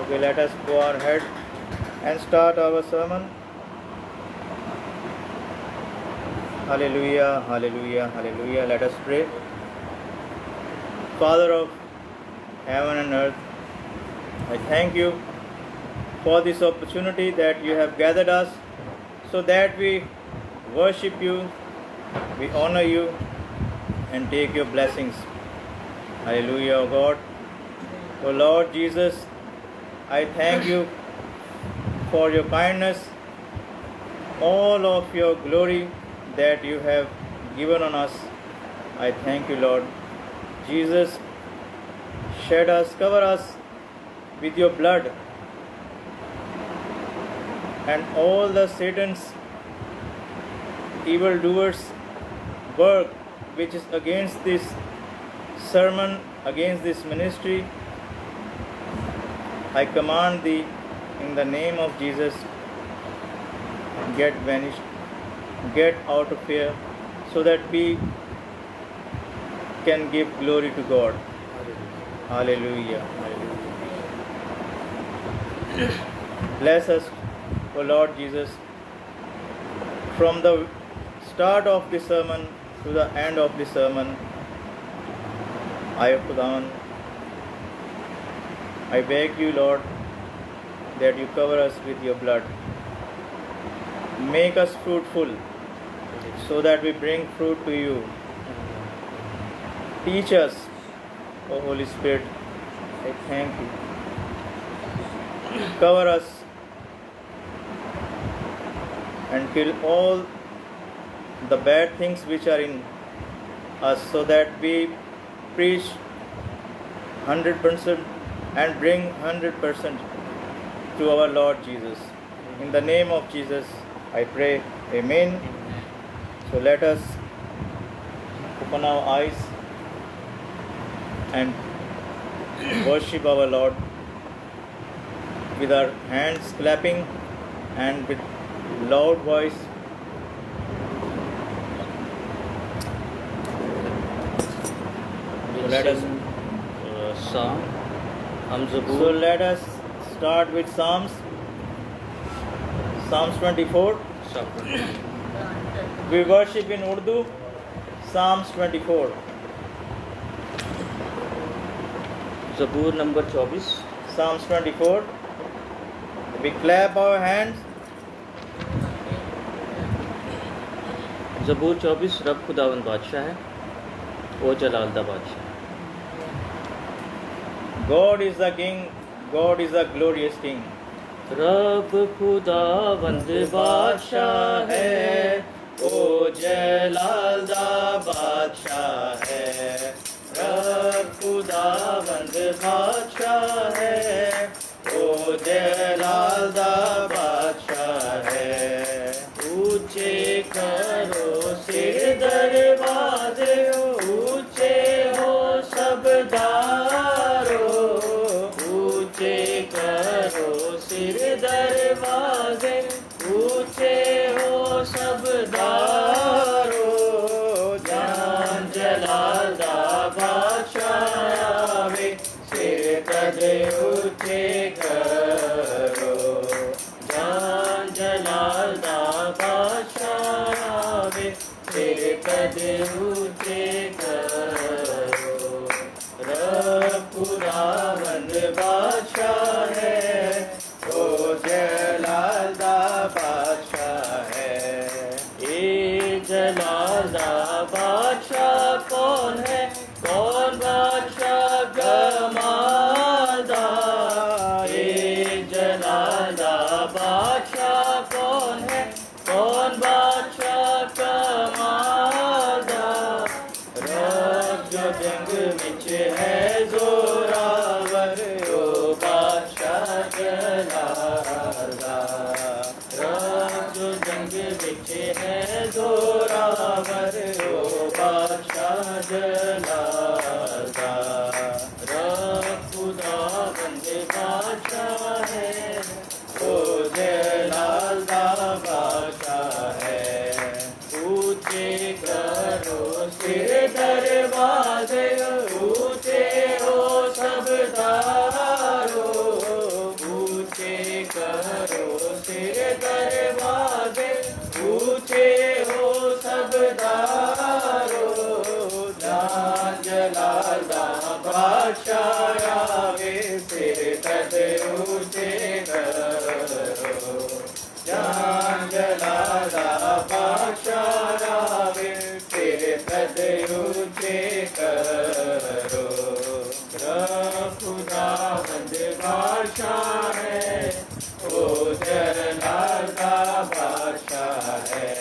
Okay, let us bow our head and start our sermon. Hallelujah, hallelujah, hallelujah. Let us pray. Father of heaven and earth, I thank you for this opportunity that you have gathered us so that we worship you, we honor you, and take your blessings. Hallelujah, O God. O Lord Jesus, I thank you for your kindness, all of your glory that you have given on us. I thank you, Lord. Jesus, shed us, cover us with your blood, and all the Satan's evildoers' work which is against this sermon, against this ministry, I command thee in the name of Jesus, get vanished, get out of here, so that we can give glory to God. Hallelujah. Hallelujah. Bless us, O Lord Jesus, from the start of the sermon to the end of the sermon. I beg you, Lord, that you cover us with your blood. Make us fruitful so that we bring fruit to you. Teach us, O Holy Spirit. I thank you. Cover us and kill all the bad things which are in us, so that we preach 100% and bring 100% to our Lord Jesus. In the name of Jesus, I pray. Amen. So let us open our eyes and worship our Lord with our hands clapping and with loud voice. So let us Psalm. So let us start with Psalms 24. We worship in Urdu. Psalms 24. Zabur number 24. Psalms 24. We clap our hands. Zabur 24 रब खुदावंद बादशाह है, ओ जलालदा बादशाह। God is the King. God is the glorious King. रब खुदावंद बादशाह है, ओ जलालदा बादशाह है। रब खुदावंद बादशाह है, ओ जलालदा बादशाह है। ऊंचे करो सिर दरवाजे, ऊंचे हो सब दारो, ऊंचे करो सिर दरवाजे, ऊंचे हो सब दारो। जान जलालदा बादशाह आवे, सिर कदे ऊंचे करो। जान जलालदा बादशाह आवे, सिर कदे ऊंचे करो। रब खुदावंद बादशाह है, ओ जलालदा बादशाह है। ये जलालदा बादशाह कौन है? कौन बादशाह गमादा? ये जलालदा बादशाह कौन है? कौन बादशाह कमादा? रब जो जंग विच है जोरावर, ओ बादशाह जलालदा। रब जो जंग विच है जोरावर, ओ बादशाह जलालदा। रब खुदावंद बादशाह है, ओ जलालदा बादशाह है। ऊंचे करो सिर दरवाजे, ऊंचे हो सब दारो, बादशाह तेरे कद ऊंचे करो, जहाँ जलाला बादशाह तेरे कद ऊंचे करो। खुदावंद बादशाह है, ओ जलाल का बादशाह है।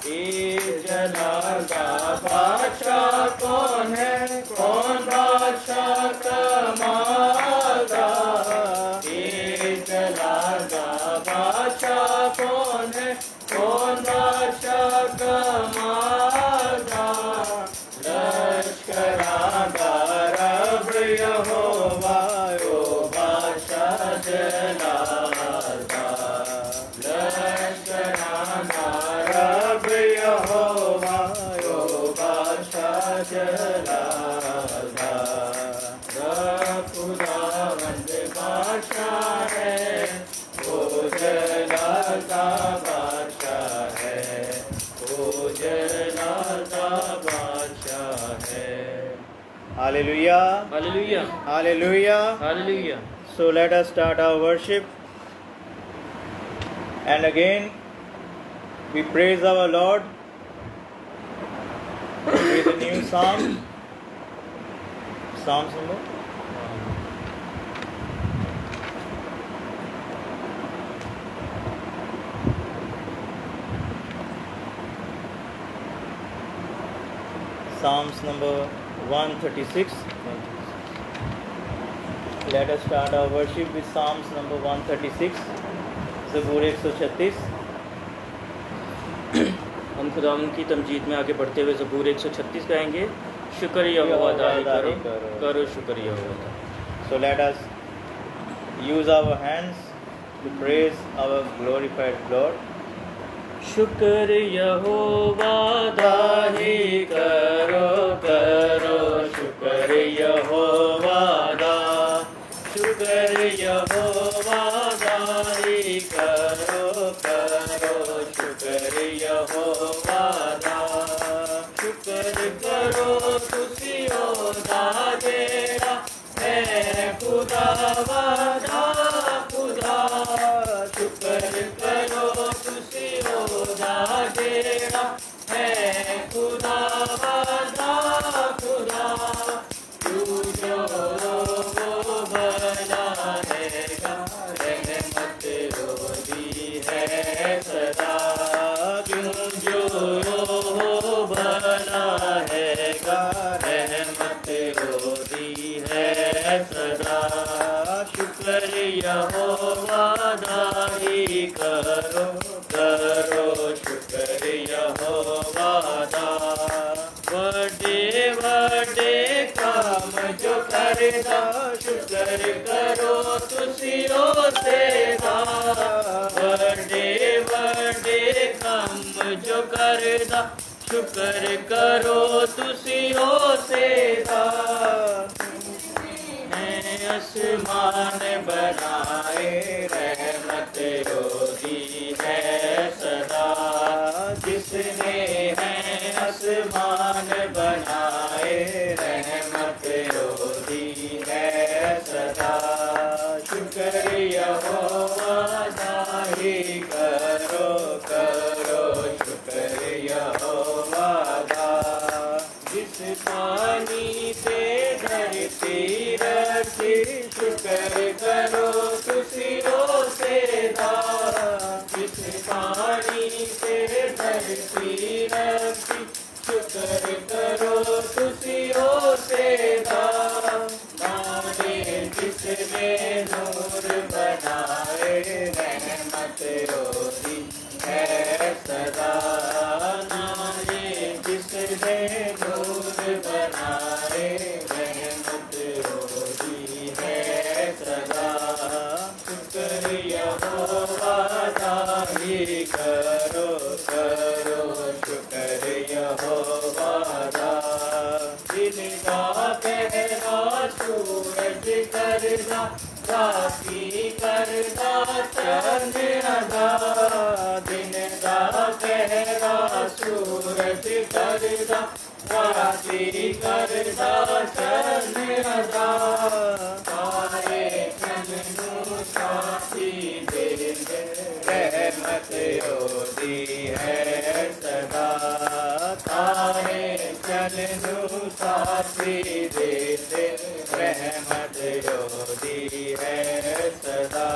ये जलाल का बादशाह कौन है, कौन बादशाह कमाल का। ये जलाल का बादशाह कौन है, कौन बादशाह कमाल का। लश्करां का रब यहोवा, ओ बादशाह जलाल का। लश्करां का रब यहोवा, ओ बादशाह जलाल का। खुदावंद बादशाह है, ओ जलाल का बादशाह है, ओ जलाल का बादशाह है। Hallelujah. Hallelujah, Hallelujah. Hallelujah. So let us start our worship. And again, we praise our Lord with a new psalm. Psalms number? Psalms number 136. Let us start our worship with Psalms number 136. ज़बूर 136. हम खुदावंद की तमजीद में आगे बढ़ते हुए ज़बूर 136 गाएंगे। शुक्र यहोवा दाई करो, करो शुक्र यहोवा। So let us use our hands to praise our glorified Lord. शुक्र यहोवा दाई करो, करो शुक्र यहोवा दा। शुक्र यहोवा दाई करो, करो शुक्र यहोवा दा। शुक्र करो तुसियो दा जेड़ा है खुदा वादा खुदा। शुक्र करो तुसियो दा जेड़ा है खुदा वादा खुदा। तू जो वो भला रहेगा, रहमत रोदी है सदा। क्यों जो वो भला रहेगा, रहमत रोदी है सदा। शुक्र यहोवा दाई करो, करो शुक्र यहोवा दा। बड़े बड़े काम जो करदा, शुक्र करो तुसियो सेदा। बड़े बड़े काम जो करदा, शुक्र करो तुसियो सेदा। आसमान बनाए, रहमत रोदी है सदा। जिसने है आसमान बनाए, रहमत रोदी है सदा। शुक्र यहोवा दाई करो, करो शुक्र यहोवा दा। जिस पानी से धरती रखी, शुक्र करो तुसियो सेदा। जिस पानी से धरती रखी, शुक्र करो तुसियो सेदा। मारे जिसने नूर बनाए, रहमत रोदी है सदा। नारे जिसने नूर बनाए, रहमत रोदी है सदा। शुक्र यहोवा दाई करो, करो शुक्र यहोवा दा। दिन का पहरा सूरज करदा, राती करदा चंद अदा। दिन का पहरा सूरज करदा, राशि कर दाचन अदा तारे चरणों साथी दे दे रहमत होती है सदा तारे चरणों साथी दे दे रहमत होती है सदा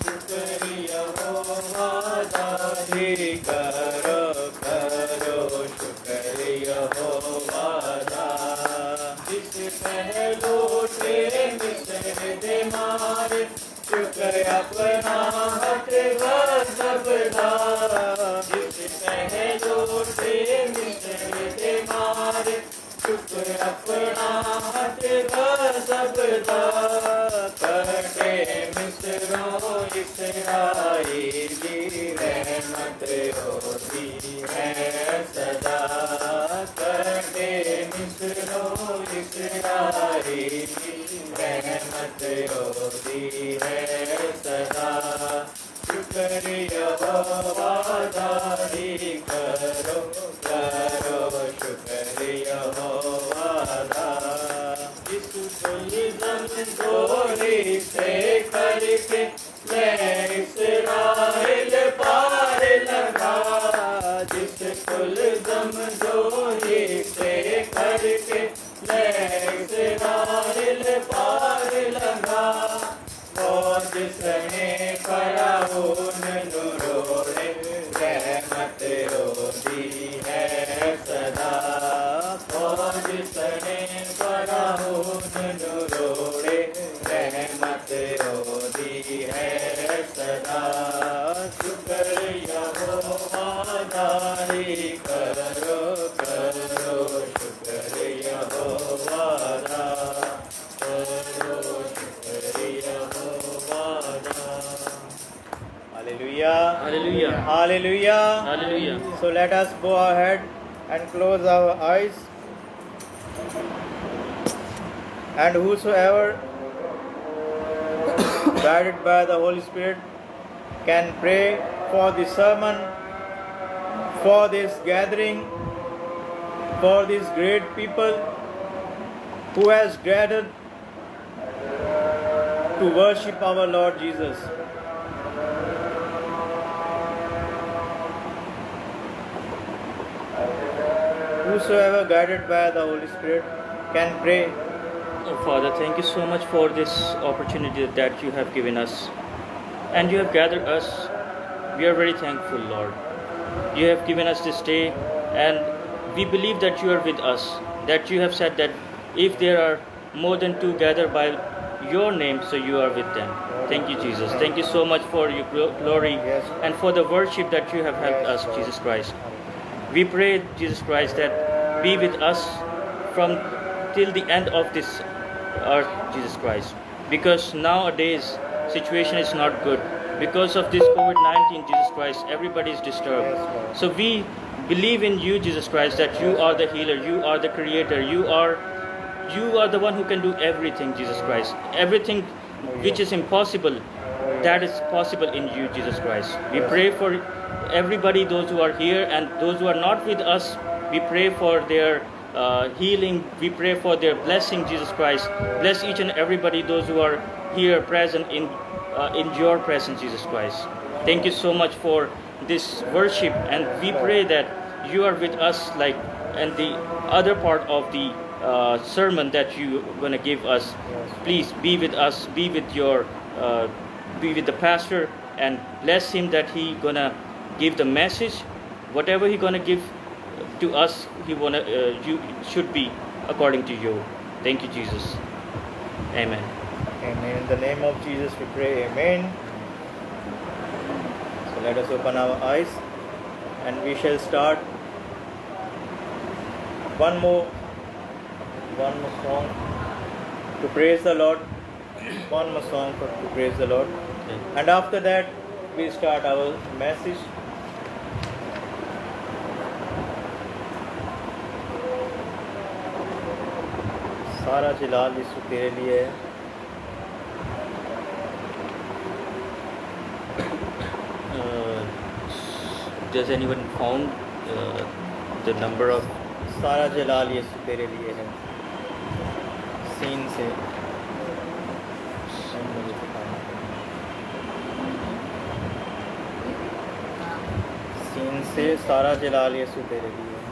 शुक्रिया हो वादारी करो करो शुक्रिया हो वादा जिस पहलू से मिसर दे मारे शुक्र अपना हट सबदा जिस पहलू से मिसर दे मारे शुक्र अपना हट सबदा करके मिसरों इसराइली रहमत होती है सदा करके मिसरों इसराइली रहमत होती है सदा शुक्रिया वादारी करो करो शुक्रिया वादा जिस कुलदम गोरी से करके मैं इसराइल पार लगा जिस कुलदम गोरी से करके मैं इसराइल पार लगा जिसने फराऊन नुरोड़े रहमत होती है सदा जिसने फराऊन नुरोड़े रहमत होती है सदा शुक्रिया हो वादारी करो करो शुक्रिया हो वादा करो शुक्रिया हो Hallelujah. Hallelujah. Hallelujah. Hallelujah. So let us bow our head and close our eyes. And whosoever guided by the Holy Spirit can pray for the sermon, for this gathering, for these great people who has gathered to worship our Lord Jesus. Whosoever guided by the Holy Spirit can pray. Oh, Father, thank you so much for this opportunity that you have given us. And you have gathered us. We are very thankful, Lord. You have given us this day, and we believe that you are with us. That you have said that if there are more than two gathered by your name, so you are with them. Thank you, Jesus. Thank you so much for your glory and for the worship that you have helped us, Jesus Christ. We pray, Jesus Christ, that be with us from till the end of this earth, Jesus Christ. Because nowadays situation is not good. Because of this COVID-19, Jesus Christ, everybody is disturbed. So we believe in you, Jesus Christ, that you are the healer, you are the creator, you are the one who can do everything, Jesus Christ. Everything which is impossible, that is possible in you, Jesus Christ. We pray for everybody, those who are here and those who are not with us. We pray for their healing. We pray for their blessing, Jesus Christ. Bless each and everybody, those who are here present in your presence, Jesus Christ. Thank you so much for this worship, and we pray that you are with us, like, and the other part of the sermon that you gonna give us. Please be with us, be with the pastor, and bless him that he gonna give the message. Whatever he gonna give to us, you should be according to you. Thank you, Jesus. Amen. Amen. In the name of Jesus we pray. Amen. So let us open our eyes and we shall start one more song to praise the Lord. One more song to praise the Lord. Okay. And after that we start our message. सारा जलाल यीशु तेरे लिए है. Does anyone found the number of सारा जलाल यीशु तेरे लिए है। Scene से scene से सारा जलाल यीशु तेरे लिए है।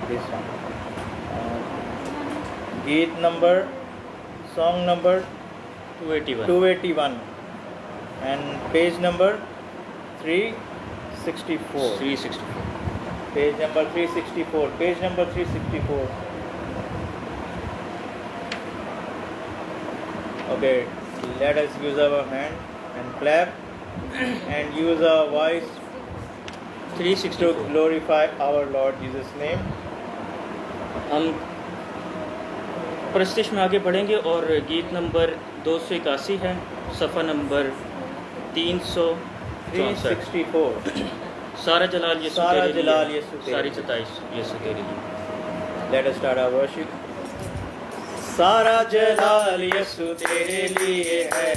This one. गीत number song number 281 and page number 364. 364 Page number 364. Page number 364. Okay, let us use our hand and clap and use our voice to 364 glorify our Lord Jesus' name. हम प्रस्तिश में आगे बढ़ेंगे और गीत नंबर 281 है, सफ़ा number 364। 364. सारा जलाल यीशु सारा तेरे लिए, जलाल यीशु तेरे सारी लिए। सताइश यीशु तेरे लिए। Let us start our worship. सारा जलाल यीशु तेरे लिए है,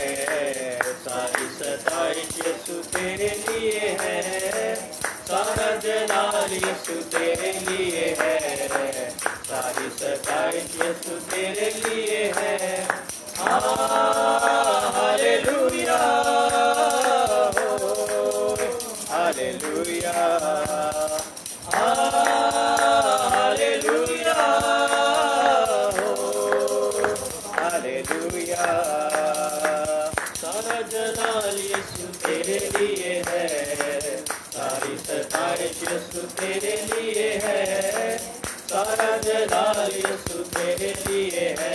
सारी सताइश यीशु तेरे लिए है। सारा जलाल यीशु तेरे लिए है, सारी सताइश यीशु तेरे लिए है। Hallelujah, hallelujah, hallelujah, hallelujah. सारा जलाल यीशु तेरे लिए है, सारी सताइश यीशु तेरे लिए है। सारा जलाल यीशु तेरे लिए है,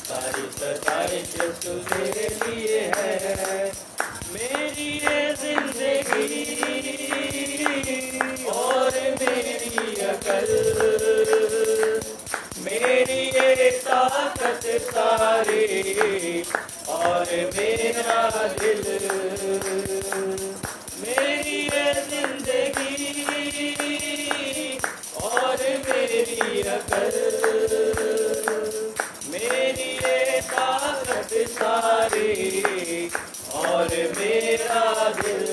सारी सताइश यीशु तेरे लिए है। मेरी ये जिंदगी और मेरी अकल, मेरी ये ताकत सारी और मेरा दिल, मेरी ये जिंदगी और मेरी अकल, मेरी ये ताकत सारी और मेरा दिल,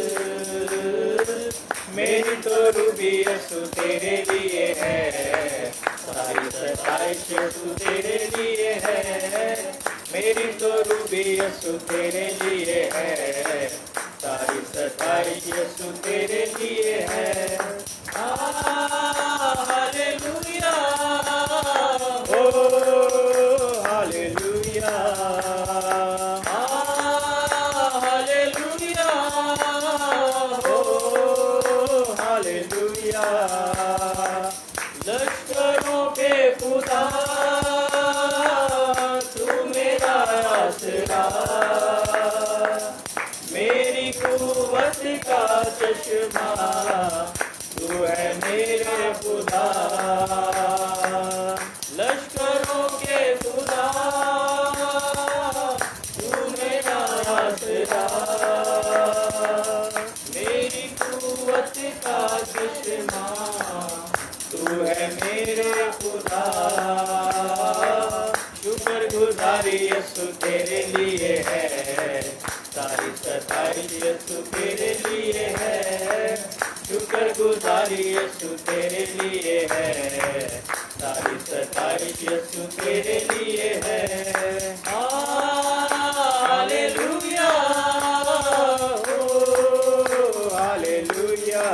मेरी तो रूबी यीशु तेरे लिए है, सारी सताइश यीशु तेरे लिए है। मेरी तो रूबी यीशु तेरे लिए है, सारी सताइश यीशु तेरे लिए है। Hallelujah, oh hallelujah, hallelujah, oh hallelujah. लश्करों के खुदा तू मेरा आसरा, मेरी कुव्वत का चश्मा तू है मेरे खुदा। लश्करों के खुदा तू मेरा आसरा, मेरी कुव्वत का चश्मा तू है मेरे खुदा। शुक्रगुजारी यीशु तेरे लिए है, सारी सताइश यीशु तेरे लिए है। शुक्रगुजारी यीशु तेरे लिए है, सारी सताइश यीशु तेरे लिए है। Hallelujah, oh hallelujah,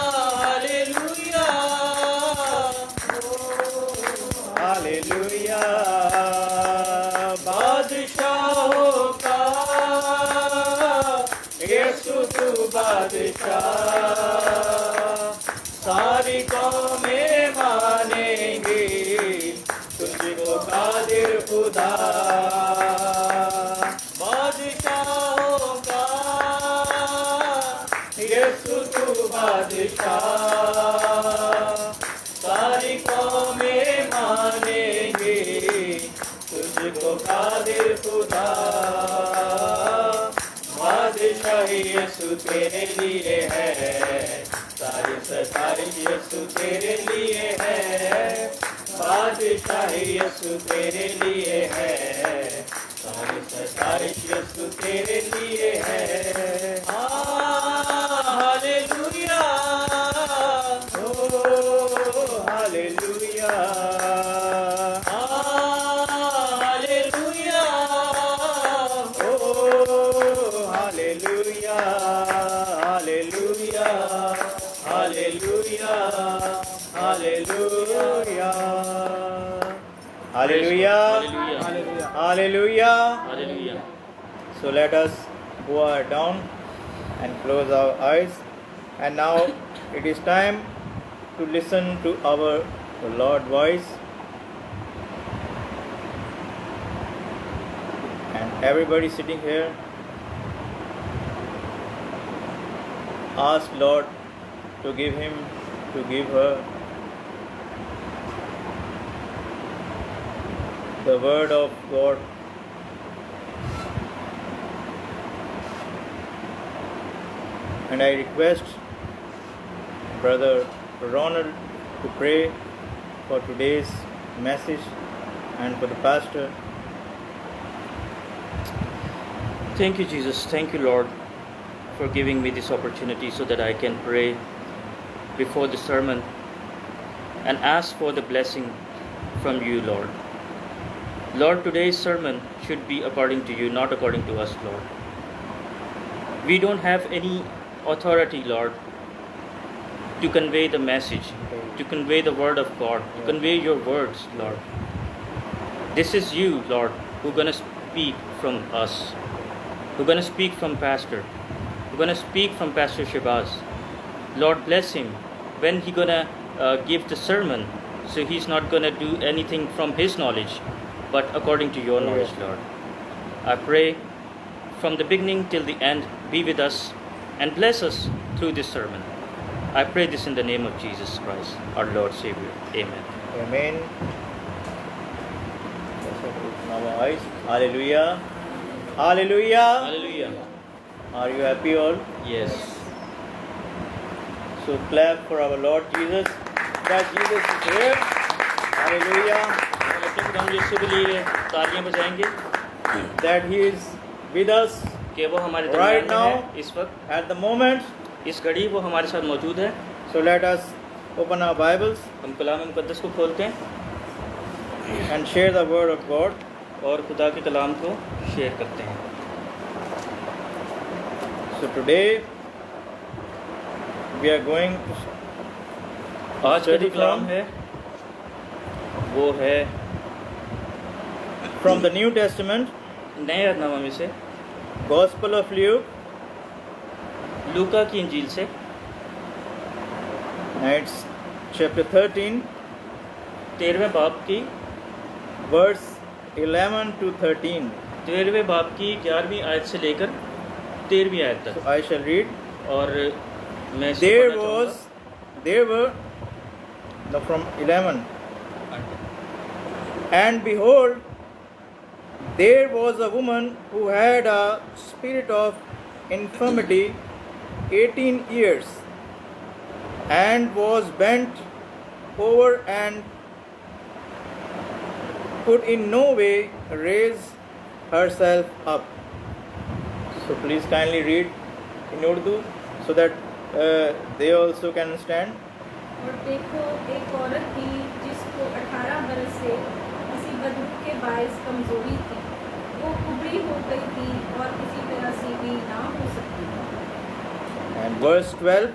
hallelujah, hallelujah. बादशाहों का यीशु तू बादशाह, सारी कौमें मानेंगी तुझको कादिर खुदा। बादशाहों का यीशु तू बादशाह, सारी कौमें मानेंगी तुझको कादिर खुदा। बादशाही यीशु तेरे लिए है, सारी सताइश यीशु तेरे लिए है। बादशाही यीशु तेरे लिए है, सारी सताइश यीशु तेरे लिए है। Hallelujah, oh hallelujah, hallelujah, oh hallelujah, hallelujah, hallelujah, hallelujah, hallelujah, hallelujah. Hallelujah. So let us bow down and close our eyes. And now it is time to listen to our Lord voice. And everybody sitting here, ask Lord to give him, to give her the word of God. And I request Brother Ronald to pray for today's message and for the pastor. Thank you, Jesus. Thank you, Lord, for giving me this opportunity so that I can pray before the sermon and ask for the blessing from you, Lord. Lord, today's sermon should be according to you, not according to us, Lord. We don't have any authority, Lord, to convey the message, to convey the word of God, to convey your words, Lord. This is you, Lord, who's going to speak from us, who's going to speak from Pastor, who's going to speak from Pastor Shabazz. Lord, bless him when he's going to give the sermon, so he's not going to do anything from his knowledge, but according to your knowledge, Lord. I pray from the beginning till the end, be with us and bless us through this sermon. I pray this in the name of Jesus Christ, our Lord Savior. Amen. Amen. Let's open our eyes. Hallelujah. Hallelujah. Hallelujah. Are you happy all? Yes. So clap for our Lord Jesus. That Jesus is here. Hallelujah. हम यीशु के लिए तालियां बजाएंगे That He is with us कि वो हमारे Right दरमियान में now. है इस वक्त, at the moment. इस घड़ी वो हमारे साथ मौजूद है. So let us open our Bibles हम कलाम मुक़द्दस को खोलते हैं and share the Word of God. और खुदा के कलाम को शेयर करते हैं. So today we are going to आज का study जो कलाम from, है वो है from the New Testament, नए अहदनामा में से, Gospel of Luke. लूका की इंजील से, And it's chapter 13, 13वें बाब की verse 11 to 13. 13वें बाब की 11वीं आयत से लेकर 13वीं आयत So तक. I shall read. और मैं इसको There पढ़ना was, there were, no, from 11. चाहूँगा. And behold, there was a woman who had a spirit of infirmity 18 years, and was bent over and could in no way raise herself up. So please kindly read in Urdu so that they also can understand. और देखो एक औरत थी जिसको 18 बरस से किसी बदबू के बायस कमजोरी थी. वो कुबड़ी हो गई थी और किसी तरह सीधी ना हो सकती थी. And verse 12,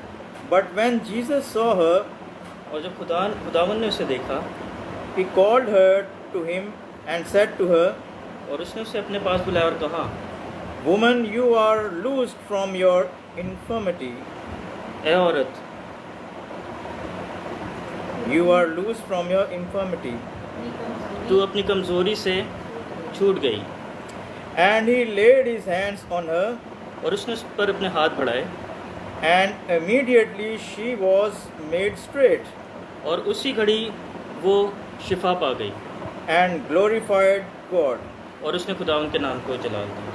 but when Jesus saw her, और जब खुदावन ने उसे देखा he called her to him and said to her, और उसने उसे अपने पास बुलाया और कहा, Woman, you are loosed from your infirmity. ए औरत, You are loosed from your infirmity. अपनी कमजोरी तू अपनी कमज़ोरी से छूट गई. And he laid his hands on her, और उसने उस पर अपने हाथ बढ़ाए and immediately she was made straight और उसी घड़ी वो शिफा पा गई and glorified God. और उसने खुदावन के नाम को जलाल दिया.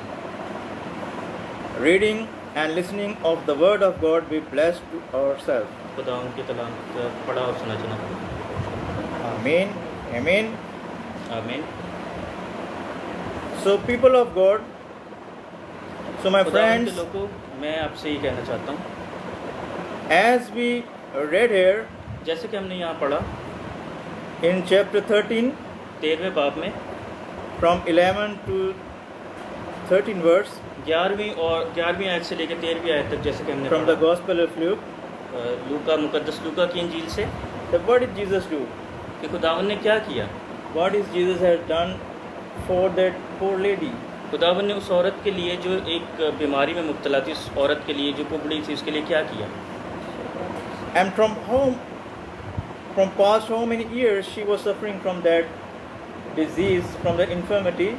Reading and listening of the word of God, be blessed to ourselves. खुदावन के कलाम का पढ़ा और सुना चुना. Amen. Amen. आमीन. So, people of God, so my खुदावंद के friends, लोगों, मैं आपसे ये कहना चाहता हूँ, as we read here जैसे कि हमने यहाँ पढ़ा in chapter 13, 13वें बाब में from 11 to 13 verse, 11वीं आयत से लेकर 13वीं आयत तक, जैसे कि हमने from the पढ़ा Gospel of Luke, मुकद्दस लूका की इंजील से, that what did Jesus do? कि खुदावंद ने क्या किया। What is Jesus has done for that poor lady? खुदावंद ने उस औरत के लिए जो एक बीमारी में मुब्तला थी, उस औरत के लिए जो कुबड़ी थी, उसके लिए क्या किया। And from past how many years she was suffering from that disease, from that infirmity,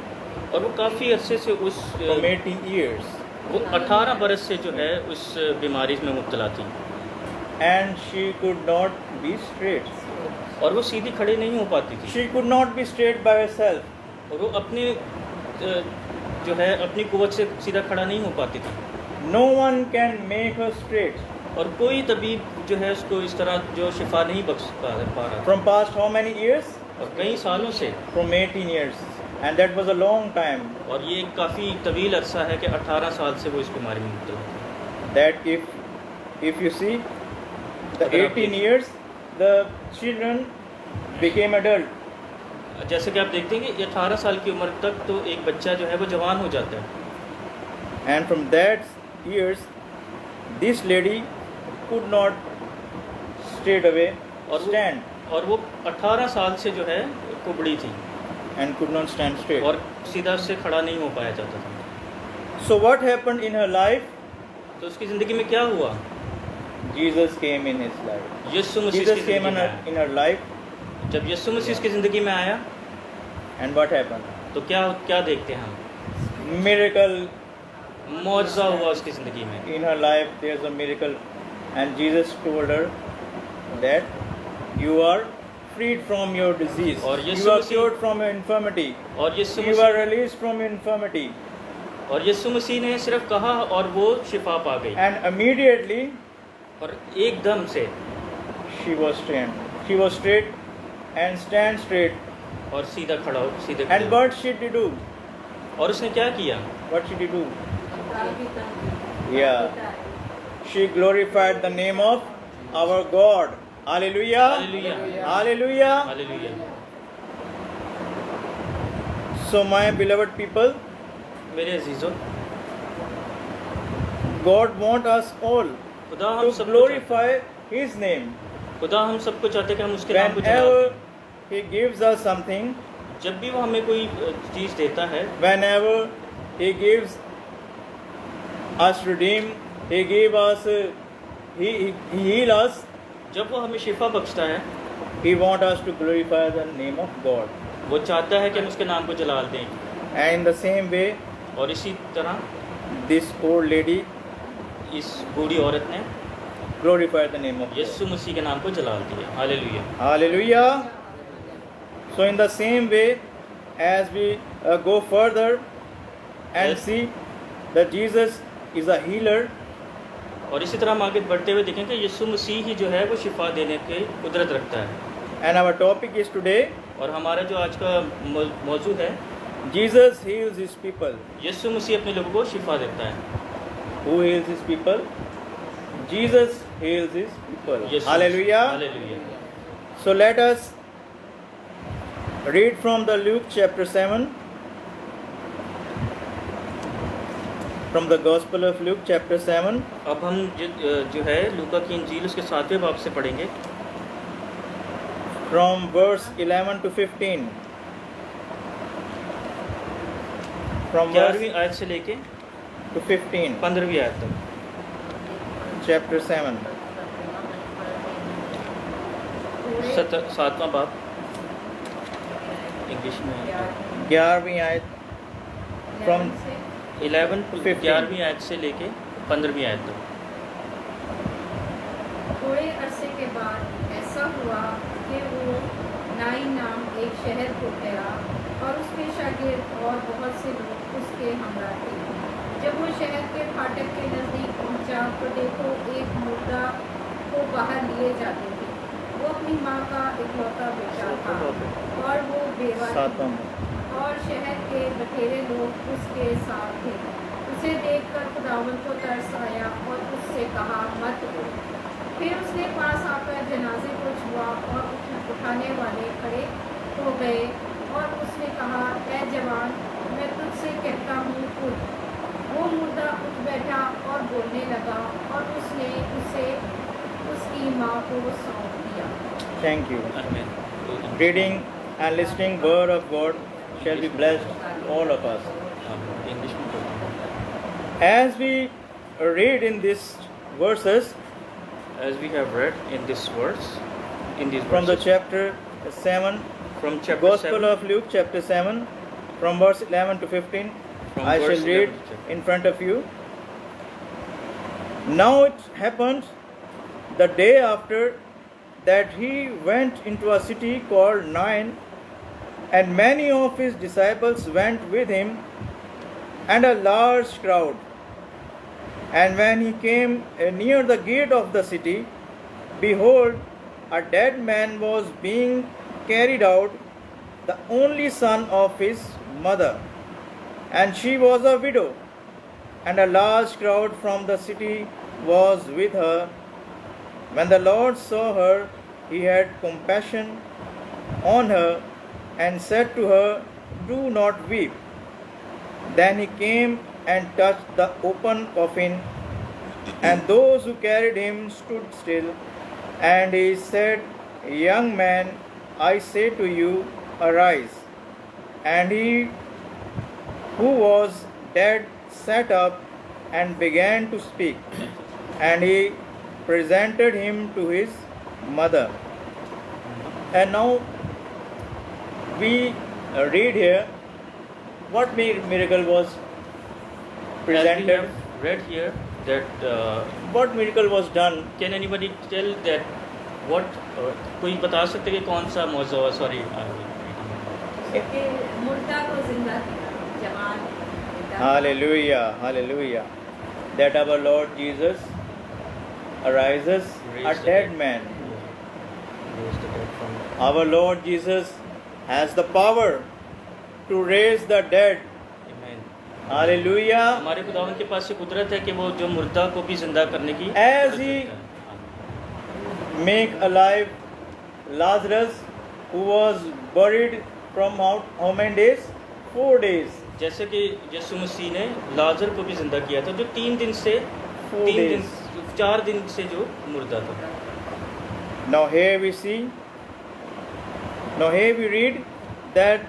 और वो काफ़ी अरसे से from 18 years. वो 18 बरस से जो है उस बीमारी में मुब्तला थी, And she could not be straight. और वो सीधी खड़े नहीं हो पाती थी, She could not be straight by herself. और वो अपने जो है अपनी कुव्वत से सीधा खड़ा नहीं हो पाती थी, No one can make her straight. और कोई तबीब जो है उसको इस तरह जो शिफा नहीं बख्श पा रहा था। From past how many years? और कई सालों से, From 18 years. And that was a long time. और ये एक काफ़ी तवील अरसा है कि 18 साल से वो इस बीमारी में मुब्तला थी। That if you see, the अगर आप 18 years, the children became adult. जैसे कि आप देखते हैं कि 18 साल की उम्र तक तो एक बच्चा जो है वो जवान हो जाता है, And from that years, this lady could not straight away stand और वो 18 साल से जो है कुबड़ी थी and could not stand straight. और सीधा से खड़ा नहीं हो पाया जाता था। So what happened in her life? तो उसकी ज़िंदगी में क्या हुआ। Jesus came in his life. Yeshu Masih Jesus उसकी came ज़िंदगी में आया। in her life, जब यीशु मसीह उसकी ज़िंदगी में आया and what happened? तो क्या देखते हैं हम, Miracle मौजज़ा हुआ उसकी ज़िंदगी में। in her life. There's a miracle, and Jesus told her that you are freed from your disease. और You Yeshu are Masih- cured from your infirmity. और यीशु You are Masih released from your infirmity. और यीशु मसीह ने सिर्फ कहा और वो शिफा पा गई, And immediately और एकदम से she was straight. She was straight and stand straight. और सीधा खड़ा हो, सीधे And खड़े हो। what she did do? और उसने क्या किया, What she did do? Yeah. She glorified the name of our God. Hallelujah. Hallelujah. Hallelujah. Hallelujah. So my beloved people, मेरे अजीजों, God wants us all खुदा हम to सबको glorify His name. खुदा हम सबको चाहते हैं कि हम उसके नाम को जलाएं। Whenever He gives us something, जब भी वो हमें कोई चीज़ देता है, whenever He gives us redeem, He give us, He heal us, जब वो हमें शिफा बख्शता है, He want us to glorify the name of God. वो चाहता है कि हम उसके नाम को जलाल दें। And in the same way, और इसी तरह this old lady इस बूढ़ी औरत ने glorified the name of God. यीशु मसीह के नाम को जलाल दिया। Hallelujah. Hallelujah. So in the same way, as we go further and Yes. see that Jesus is a healer, और इसी तरह हम आगे बढ़ते हुए देखें कि यीशु मसीह ही जो है वो शिफा देने की कुदरत रखता है। and our topic is today, और हमारा जो आज का मौजू है, Jesus heals His people. यीशु मसीह अपने लोगों को शिफा देता है। Who heals His people? Jesus heals His people. Yeshu- Hallelujah. Hallelujah. So let us read from the Luke chapter 7, from the Gospel of Luke chapter 7, अब हम जो है लूका की इंजील उसके 7वें बाब से पढ़ेंगे, from verse 11 to 15. From verse 11वीं आयत से लेके to 15, 15वीं आयत तक। chapter 7. 7वां बाब इंग्लिश में है। 11वीं आयत from 11वीं आयत से लेके 15वीं आयत तक। थोड़े अरसे के बाद ऐसा हुआ कि वो नाइन नाम एक शहर को गया और उसके शागिर्द और बहुत से लोग उसके हमरा थे। जब वो शहर के फाटक के नज़दीक पहुंचा तो देखो एक मुर्दा को बाहर लिए जाते थे। वो अपनी माँ का इकलौता बेटा था और वो बेवा थी। 7वां और शहर के बथेरे लोग उसके साथ थे। उसे देखकर खुदावंद को तरस आया और उससे कहा, मत रो। फिर उसने पास आकर जनाजे को छुआ और उठाने वाले खड़े हो गए और उसने कहा, ऐ जवान, मैं तुझसे कहता हूँ, उठ। वो मुर्दा उठ बैठा और बोलने लगा और उसने उसे उसकी माँ को सौंप दिया। Thank you. Amen. Reading and listening word of God shall be blessed all of us. English में पढ़ते हैं. As we read in these verses As we have read in this verse, in these from the verses, chapter 7, from chapter Gospel 7, of Luke, chapter 7, from verse 11 to 15, From I verse shall read 11 to chapter. in front of you. Now it happened the day after that he went into a city called Nain, and many of his disciples went with him, and a large crowd. And when he came near the gate of the city, behold, a dead man was being carried out, the only son of his mother, and she was a widow. And a large crowd from the city was with her. When the Lord saw her, he had compassion on her, and said to her, Do not weep. Then he came and touched the open coffin, and those who carried him stood still. And he said, Young man, I say to you, arise. And he who was dead sat up and began to speak. And he presented him to his mother. And now we read here what miracle was as we presented. have read here that What miracle was done? can anybody tell that what कोई बता सकते कि कौन सा मौजू है? Sorry. कि मुर्दा को जिंदा किया, जवान मुर्दा। Hallelujah, hallelujah. That our Lord Jesus arises a Raised the dead dead. man. Raised the dead from Our Lord Jesus has the power to raise the dead. Amen. Hallelujah. हमारे खुदावंद के पास ये कुदरत है कि वो जो मुर्दा को भी जिंदा करने की As कुदरत he रखता है. Make alive Lazarus, who was buried from how many days? 4 days. जैसे कि यीशु मसीह ने लाजर को भी जिंदा किया था जो 3 दिन से 4 days. 4 दिन से जो मुर्दा था. Now here we see, now here we read that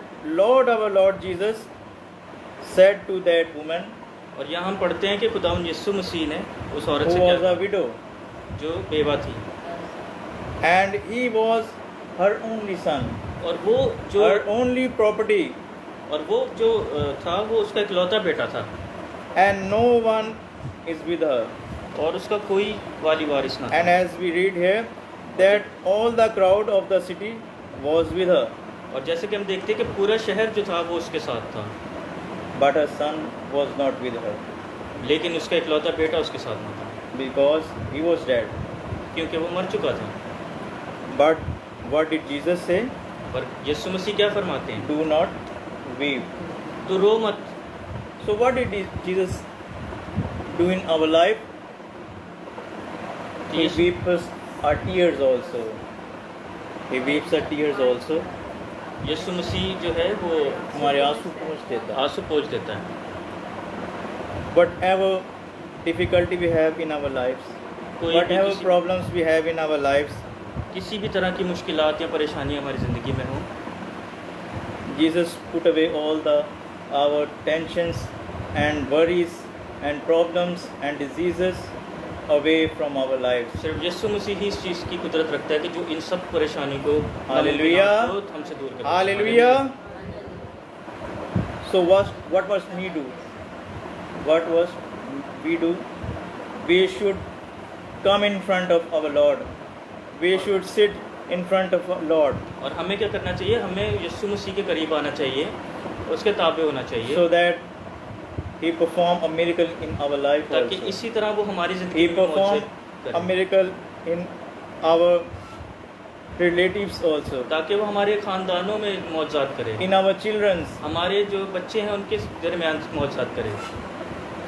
Lord, our Lord Jesus said to that woman और यहाँ हम पढ़ते हैं कि खुदावंद यीशु मसीह ने उस औरत who से was क्या a widow, जो बेवा थी and he was her only son, और वो जो her only property, और वो जो था वो उसका इकलौता बेटा था and no one is with her. और उसका कोई वाली वारिस ना था. And as we read here, that all the crowd of the city was with her, और जैसे कि हम देखते हैं कि पूरा शहर जो था वो उसके साथ था but her son was not with her लेकिन उसका इकलौता बेटा उसके साथ ना था because he was dead. क्योंकि वो मर चुका था. But what did Jesus say? पर यीशु मसीह क्या फरमाते हैं? Do not weep. तो रो मत. So what did Jesus do in our life? He Yeshu- weeps our tears also. He weeps our tears also. यीशु मसीह जो है वो हमारे आंसू पोंछ देता है. आंसू पोंछ देता है. Whatever difficulty we have in our lives, कोई भी whatever किसी- problems we have in our lives, किसी भी तरह की मुश्किलात या परेशानी हमारी ज़िंदगी में हो, Jesus put away all our tensions and worries and problems and diseases away from our lives. सिर्फ यीशु मसीह ही इस चीज़ की कुदरत रखता है कि जो इन सब परेशानी को Hallelujah. हमसे दूर कर. Hallelujah. So what must we do? What must we do? We should come in front of our Lord. We should sit in front of our Lord, और हमें क्या करना चाहिए? हमें यीशु मसीह के करीब आना चाहिए, उसके ताबे होना चाहिए, so that He perform a miracle in our life ताकि also. इसी तरह वो हमारी He ज़िंदगी में perform मौजूद a करे. miracle in our relatives also, ताकि वो हमारे ख़ानदानों में मौजूद करे, in our children's, हमारे जो बच्चे हैं उनके दरमियान मौजूद करे।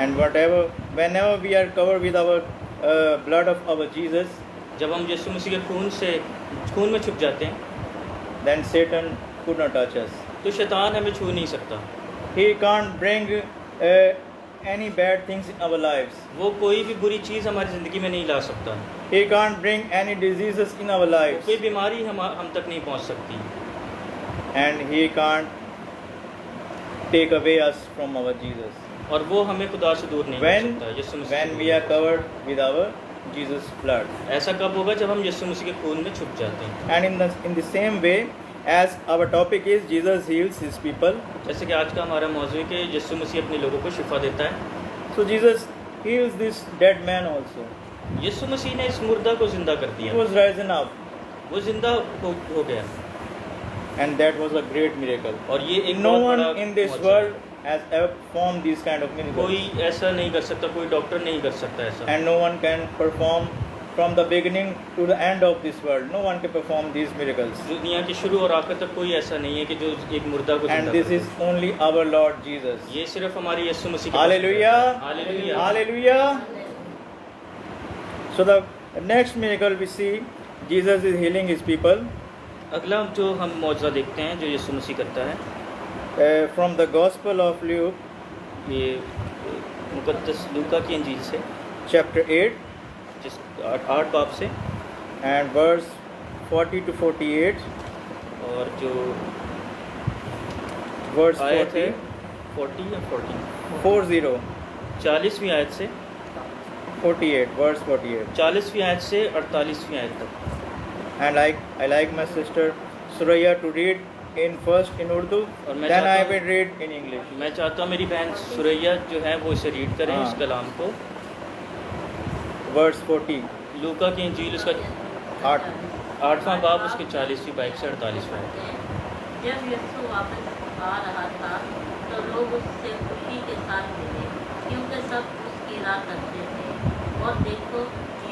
and whenever we are covered with our blood of our Jesus, जब हम यीशु मसीह के खून में छुप जाते हैं then Satan could not touch us. तो शैतान हमें छू नहीं सकता। He can't bring any bad things in our lives. वो कोई भी बुरी चीज़ हमारी ज़िंदगी में नहीं ला सकता। He can't bring any diseases in our lives. कोई बीमारी हम तक नहीं पहुंच सकती। And He can't take away us from our Jesus. और वो हमें खुदा से दूर नहीं कर सकता। यीशु मसीह When से we are covered with our Jesus blood. ऐसा कब होगा जब हम यीशु मसीह के खून में छुप जाते हैं। And in the same way, as our topic is Jesus heals His people, जैसे कि आज का हमारा मौजू है कि यीशु मसीह अपने लोगों को शिफा देता है, so Jesus heals this dead man also. यीशु मसीह ने इस मुर्दा को जिंदा कर He दिया, was risen up, वो जिंदा हो गया। and that was a great miracle. और ये एक No बहुत one बड़ा in this मौजू world है। has ever performed these kind of miracles, कोई ऐसा नहीं कर सकता, कोई डॉक्टर नहीं कर सकता ऐसा, and no one can perform from the beginning to the end of this world. No one can perform these miracles, दुनिया के शुरू और आखिर तक कोई ऐसा नहीं है कि जो एक मुर्दा को and जिंदा this कर is they. only our Lord Jesus. ये सिर्फ हमारी यीशु मसीह के Hallelujah! Hallelujah. Hallelujah! So the next miracle we see, Jesus is healing His people. अगला जो हम मौजूदा देखते हैं जो यीशु मसीह करता है, From the Gospel of Luke, ये मुकद्दस लूका की इंजील से chapter 8, जिस 8 बाब से and verse 40 to 48, और जो verse आयत है 40, 40 या 40, 40वीं आयत से 48, verse 48. 40वीं आयत से 48वीं आयत तक। And I like my sister Suraya to read first in Urdu, और मैं then I चाहता will read in English. मैं चाहता हूँ मेरी बहन सुरैया जो है वो इसे रीड करें, हाँ। इस कलाम को। Verse 40, लूका की इंजील उसका 8वां बाब उसके 40वीं बाइक से 48वां आयत। जब यीशु वापस आ रहा था तो लोग उससे खुशी के साथ मिले क्योंकि सब उसकी राह करते थे। और देखो,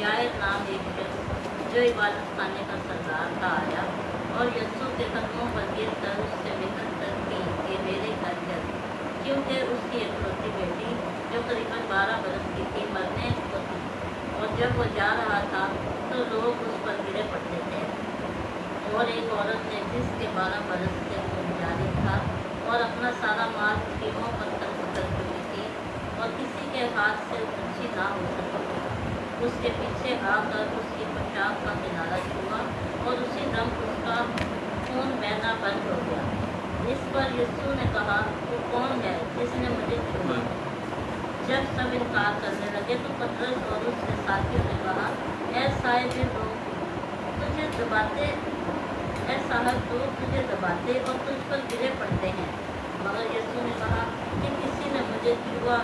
यायर नाम एक शख्स जो इबादत खाने का सरदार था आया और यीशु के कदमों पर गिर कर उससे मिन्नत की कि मेरे घर चल, क्योंकि उसकी इकलौती बेटी जो करीबन 12 बरस की थी मरने को थी। और जब वो जा रहा था तो लोग उस पर गिरे पड़ते थे। और एक औरत ने जिसके 12 बरस से वो जारी था और अपना सारा माल कीमों पर खर्च कर चुकी थी और किसी के हाथ से अच्छी ना हो सकी, उसके पीछे आकर उसकी पोशाक का किनारा छुआ और उसी दम उसका खून बहना बंद हो गया। इस पर यीशु ने कहा, वो कौन है जिसने मुझे छुआ? जब सब इनकार करने लगे तो पतरस और उसके साथियों ने कहा, ऐ साहिब लोग तुझे दबाते, ऐ साहब लोग तुझे दबाते और तुझ पर गिरे पड़ते हैं। मगर यीशु ने कहा कि किसी ने मुझे छुआ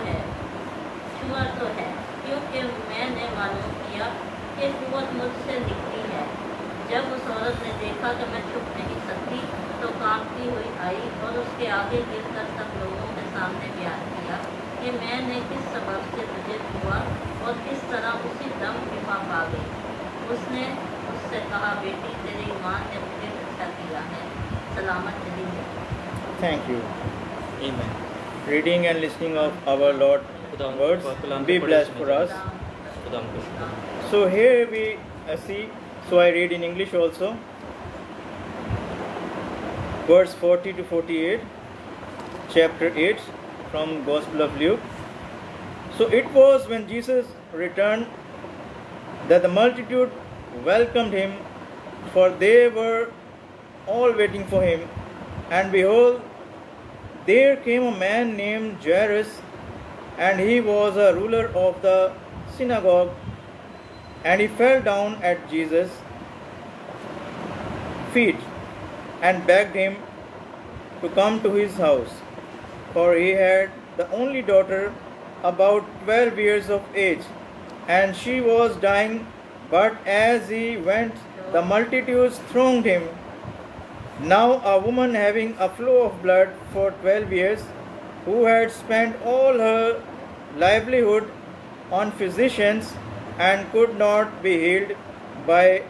तो है, क्योंकि मैंने मालूम किया कि कुव्वत मुझसे निकली है। जब उस औरत ने देखा कि मैं छुप नहीं सकती तो कांपती हुई आई और उसके आगे गिरकर सब लोगों के सामने बयान किया कि मैंने किस सबब से तुझे छुआ और किस तरह उसी दम शिफा पा गई। उसने उससे कहा, बेटी तेरे ईमान ने तुझे अच्छा किया है, सलामत चली जा। Thank you. आमीन। Reading and listening of our Lord खुदा words कलाम be को blessed पढ़े for us. खुदा हमको शुक्र। So here we see, so I read in English also. Verse 40 to 48, chapter 8 from Gospel of Luke. So it was when Jesus returned that the multitude welcomed him, for they were all waiting for him. And behold, there came a man named Jairus, and he was a ruler of the synagogue, and he fell down at Jesus' feet and begged him to come to his house, for he had the only daughter about 12 years of age, and she was dying. But as he went, the multitudes thronged him. Now a woman having a flow of blood for 12 years, who had spent all her livelihood on physicians and could not be healed by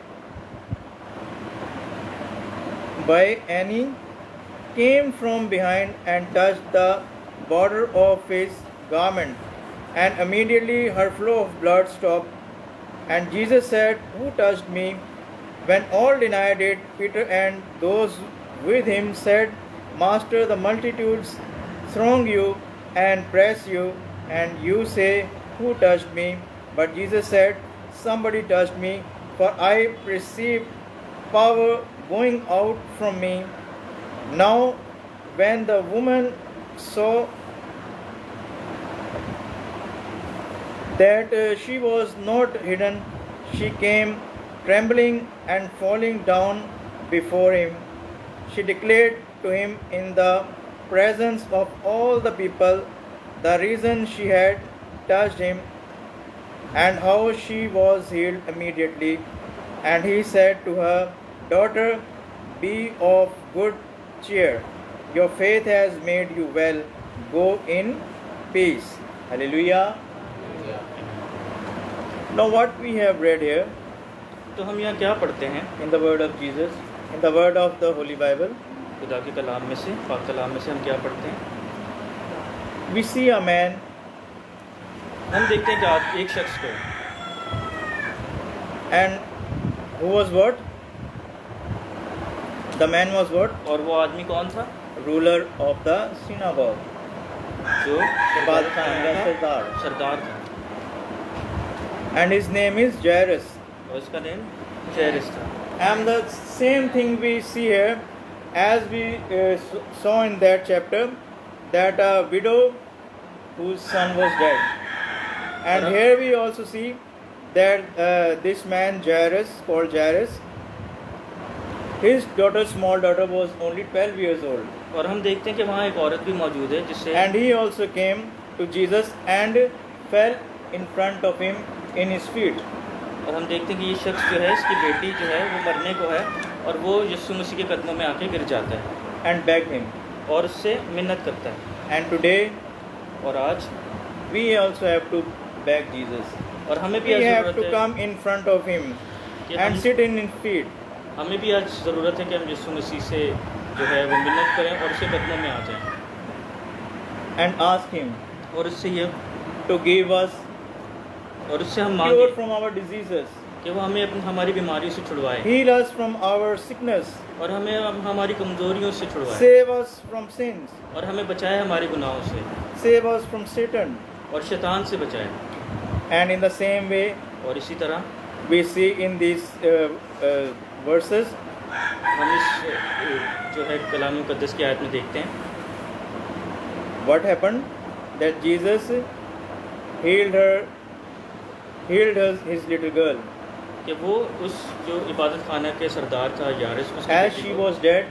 by any, came from behind and touched the border of his garment, and immediately her flow of blood stopped. And Jesus said, "Who touched me?" When all denied it, Peter and those with him said, "Master, the multitudes throng you and press you, and you say, 'Who touched me?'" But Jesus said, "Somebody touched me, for I perceive power going out from me." Now, when the woman saw that she was not hidden, she came trembling and falling down before him. She declared to him in the presence of all the people the reason she had touched him and how she was healed immediately. And he said to her, "Daughter, be of good cheer. Your faith has made you well. Go in peace." Hallelujah. Now what we have read here तो हम यहाँ क्या पढ़ते हैं in the word of Jesus, in the word of the Holy Bible, खुदा के कलाम में से, पाक कलाम में से हम क्या पढ़ते हैं? we see a man हम देखते हैं कि आज एक शख्स को, and who was what? The man was what? और वो आदमी कौन था? Ruler of the synagogue. जो इबादत खाने का सरदार. सरदार था, And his name is Jairus. और उसका नेम जैरस था। And the same thing we see here, as we saw in that chapter, that a widow whose son was dead. And here we also see that this man Jairus, called Jairus, his daughter, small daughter, was only 12 years old. और हम देखते हैं कि वहाँ एक औरत भी मौजूद है जिससे, And he also came to Jesus and fell in front of him in his feet. और हम देखते हैं कि ये शख्स जो है, इसकी बेटी जो है वो मरने को है और वो यीशु मसीह के कदमों में आके गिर जाता है And begged him. और उससे मिन्नत करता है। And today और आज we also have to beg Jesus. और हमें भी We आज have to ज़रूरत है come in front of him कि and हम, sit in his feet हमें भी आज ज़रूरत है कि हम यीशु मसीह से जो है वो मिन्नत करें और उसके कदमों में आ जाएं and ask him और उससे ये to give us और उससे हम cure मांगे from our diseases, कि वो हमें हमारी बीमारियों से छुड़वाए heal us from our sickness, और हमें हमारी कमज़ोरियों से छुड़वाए save us from sins, और हमें बचाए हमारे गुनाहों से save us from Satan. और शैतान से बचाए। And in the same way, और इसी तरह we see in these verses हम इस जो है कलाम मुक़द्दस की आयत में देखते हैं what happened, that Jesus healed his little girl कि वो उस जो इबादत खाना के सरदार था यारिस, उसकी as बेटी she को was dead,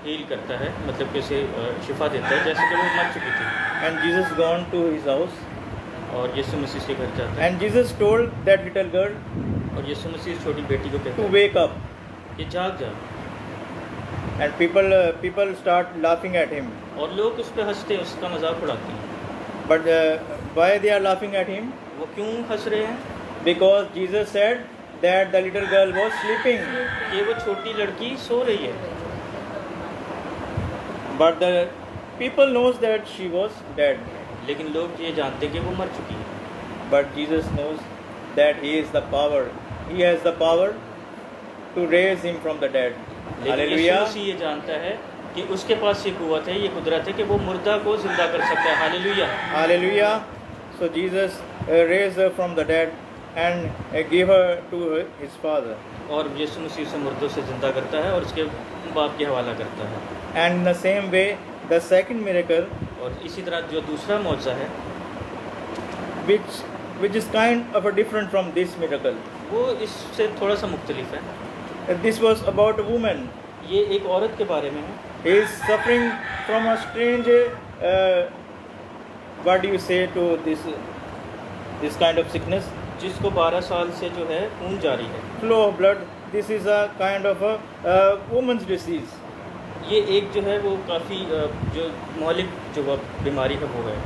हील करता है, मतलब कि उसे शिफा देता है जैसे कि वो मर चुकी थी। and Jesus gone to his house, और यीशु मसीह के घर जाता है and Jesus told that little girl और यीशु मसीह छोटी बेटी को कहता to है wake up, कि जाग जा। and people start laughing at him. और लोग उस पर हंसते हैं, उसका मजाक उड़ाते हैं। But why they are laughing at him? वो क्यों हंस रहे हैं? Because Jesus said that the little girl was sleeping, कि वो छोटी लड़की सो रही है, but the people knows that she was dead. लेकिन लोग ये जानते हैं कि वो मर चुकी है। But Jesus knows that he is the power. He has the power to raise him from the dead. लेकिन यीशु Hallelujah. मसीह ये जानता है कि उसके पास ये कुव्वत है, ये कुदरत है कि वो मुर्दा को जिंदा कर सकता है। Hallelujah. Hallelujah. So Jesus raised her from the dead and gave her to his father. और यीशु मसीह से मुर्दों से जिंदा करता है और उसके बाप के हवाला करता है। And in the same way, the second miracle, और इसी तरह जो दूसरा मौजज़ा है, which is kind of a different from this miracle. वो इससे थोड़ा सा मुख्तलिफ है। This was about a woman. ये एक औरत के बारे में है। He is suffering from a strange, what do you say to this kind of sickness? जिसको 12 साल से जो है खून जारी है। Flow of blood. This is a kind of a woman's disease. ये एक जो है वो काफ़ी जो मौलिक जो बीमारी है वो है।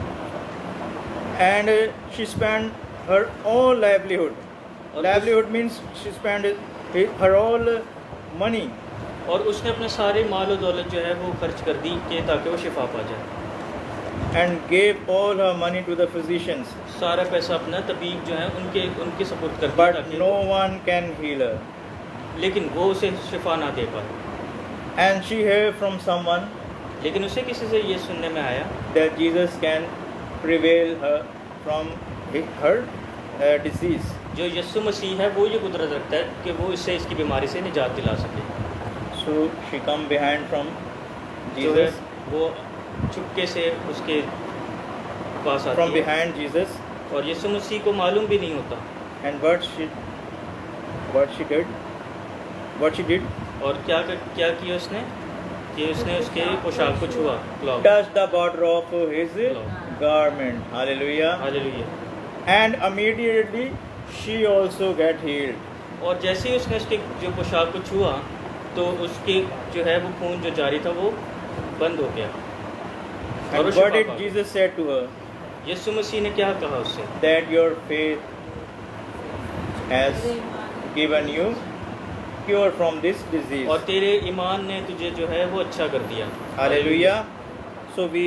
And she spent her all livelihood. और Livelihood means she spent her all money और उसने अपने सारे माल और दौलत जो है वो खर्च कर दी कि ताकि वो शिफा पा जाए, and gave all her money to the physicians, सारा पैसा अपना तबीब जो है उनके सपोर्ट कर दिया but ताकि no one can heal her. लेकिन वो उसे शिफा ना दे पाए। And she heard from someone लेकिन उसे किसी से ये सुनने में आया that Jesus can prevail her from her disease. जो यीशु मसीह है वो ये कुदरत रखता है कि वो इससे इसकी बीमारी से निजात दिला सके। So she come behind from जो है Jesus, वो चुपके से उसके पास आती from है behind Jesus, और यीशु मसीह को मालूम भी नहीं होता and what she did, और क्या किया उसने कि उसने उसके पोशाक को छुआ, cloth, touched the border of his garment. Hallelujah. Hallelujah. And immediately she also get healed. और जैसे ही उसने उसके जो पोशाक को छुआ तो उसके जो है वो खून जो जारी था वो बंद हो गया। और And वो what शिफा did पा गई। Jesus said to her? यीशु मसीह ने क्या कहा उससे? That your faith has given you cure from this disease. और तेरे ईमान ने तुझे जो है वो अच्छा कर दिया। Hallelujah. So we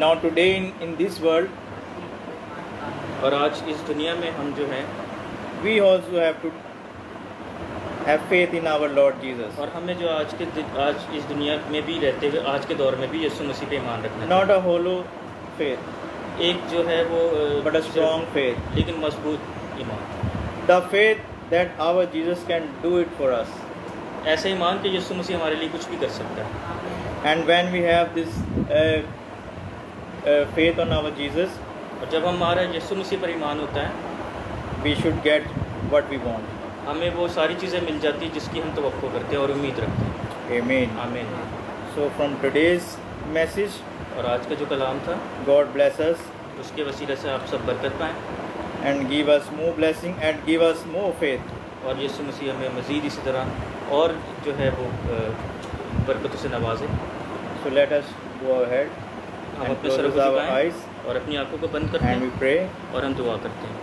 now today in this world और आज इस दुनिया में हम जो है we also have to have faith in our Lord Jesus. और हमें जो आज इस दुनिया में भी रहते हुए आज के दौर में भी यीशु मसीह पे ईमान रखना है। Not a hollow faith, एक जो है वो but a strong faith. लेकिन मजबूत ईमान, The faith that our Jesus can do it for us. ऐसा ईमान कि यीशु मसीह हमारे लिए कुछ भी कर सकता है। And when we have this faith on our Jesus, और जब हमारा यीशु मसीह पर ईमान होता है we should get what we want. हमें वो सारी चीज़ें मिल जाती हैं जिसकी हम तवक्को करते हैं और उम्मीद रखते हैं। Amen. आमीन। So from today's message, और आज का जो कलाम था God bless us उसके वसीले से आप सब बरकत पाएँ and give us more blessing and give us more faith. और यीशु मसीह हमें मज़ीद इसी तरह और जो है वो बरकतों से नवाजे। So let us go ahead हम and अपने सर close को our झुकाएं eyes और अपनी आंखों को बंद करते and we हैं pray. और हम दुआ करते हैं।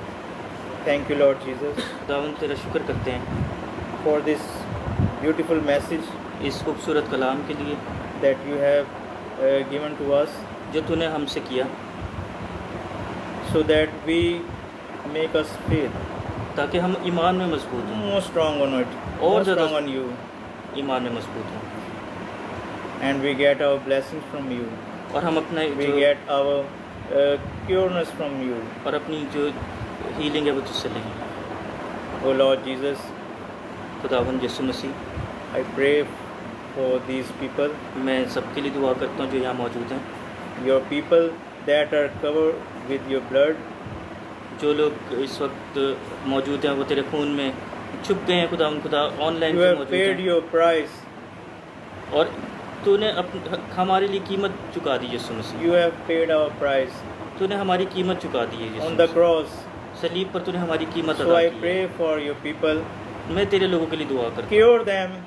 Thank you, Lord Jesus, खुदावंद तेरा शुक्र करते हैं for this beautiful message इस खूबसूरत कलाम के लिए that you have given to us, जो तूने हमसे किया, so that we make us faith ताकि हम ईमान में मजबूत हों, more strong on it, और more ज़्यादा strong on you, ईमान में मजबूत हों, and we get our blessings from you. और हम अपने We जो get our cureness from you. और अपनी जो हीलिंग है वो तुझसे लेंगे। Oh Lord Jesus, खुदावंद यीशु मसीह, I pray for these people, मैं सबके लिए दुआ करता हूँ जो यहाँ मौजूद हैं, your people that are covered with your blood, जो लोग इस वक्त मौजूद हैं वो तेरे खून में छुप गए हैं। खुदा ऑनलाइन you पे have मौजूद paid हैं your price, और तूने हमारे लिए कीमत चुका दी यीशु मसीह। you have paid our price तूने हमारी कीमत चुका दी है यीशु on the मसीह। cross. सलीब पर तूने हमारी कीमत So अदा I की pray है। for your people, मैं तेरे लोगों के लिए दुआ करता cure them, हूँ,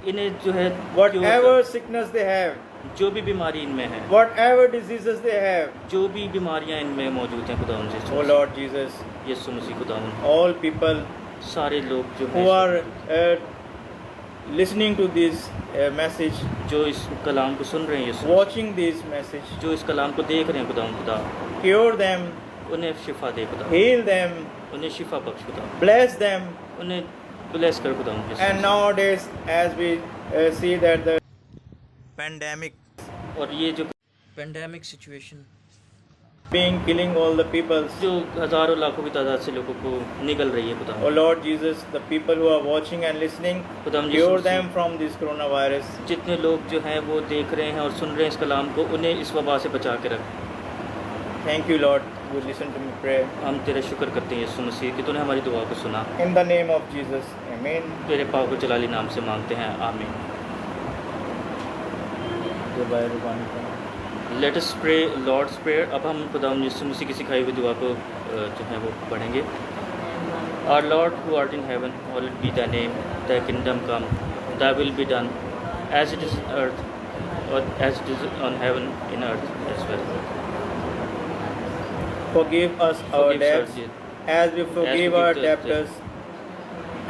इन्हें जो है whatever sickness they have, जो भी बीमारी इनमें है, whatever diseases they have. जो भी बीमारियां इनमें मौजूद हैं, खुदा उनसे Oh Lord Jesus, यीशु मसीह खुदा all people सारे लोग जो who हैं are listening to this message, जो इस कलाम को सुन रहे हैं यीशु, watching this message, जो इस कलाम को देख रहे हैं खुदा, cure them, उन्हें शिफा दे खुदा, heal them, उन्हें शिफा बख्श खुदा, bless them. उन्हें ब्लेस कर खुदा And nowadays, as we see that the pandemic और ये जो pandemic situation being killing all the people. जो हज़ारों लाखों की तादाद से लोगों को निकल रही है खुदा, Oh Lord Jesus, the people who are watching and listening, खुदा हम cure Yeshu them from this coronavirus. जितने लोग जो हैं वो देख रहे हैं और सुन रहे हैं इस कलाम को, उन्हें इस वबा से बचा के रख। Thank you, Lord. You listen to me pray. हम तेरे शुक्र करते हैं यीशु मसीह कि तूने हमारी दुआ को सुना। In the name of Jesus. Amen. तेरे पाक को जलाली नाम से मांगते हैं, आमीन। Let us pray Lord's prayer. अब हम खुदा यीशु मसीह की सिखाई हुई दुआ को जो है वो पढ़ेंगे। Our Lord who art in heaven, hallowed be thy name, thy kingdom come, thy will be done, as it is on earth, or as it is on heaven, in earth as well. Forgive us our Forgive us debts, our as we forgive our forgive the debtors,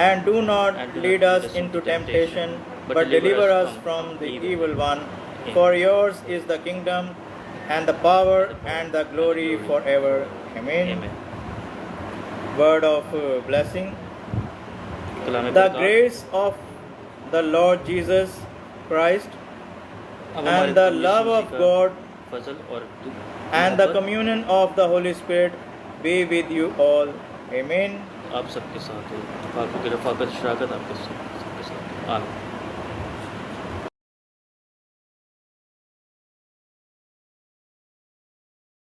and do not And do not lead us into temptation, but deliver us from the evil one. For yours is the kingdom, and the power, and the glory forever. Amen. Amen. Word of blessing. Kalam The बरकत। grace of the Lord Jesus Christ, अब हमारे and the Prabhu love Yeshu of मसीह का God, फजल और and the मोहब्बत communion of the Holy Spirit be with you all. Amen. आप सबके साथ हो। पाकों की रफ़ाकत शराकत आपके सबके साथ। आमीन।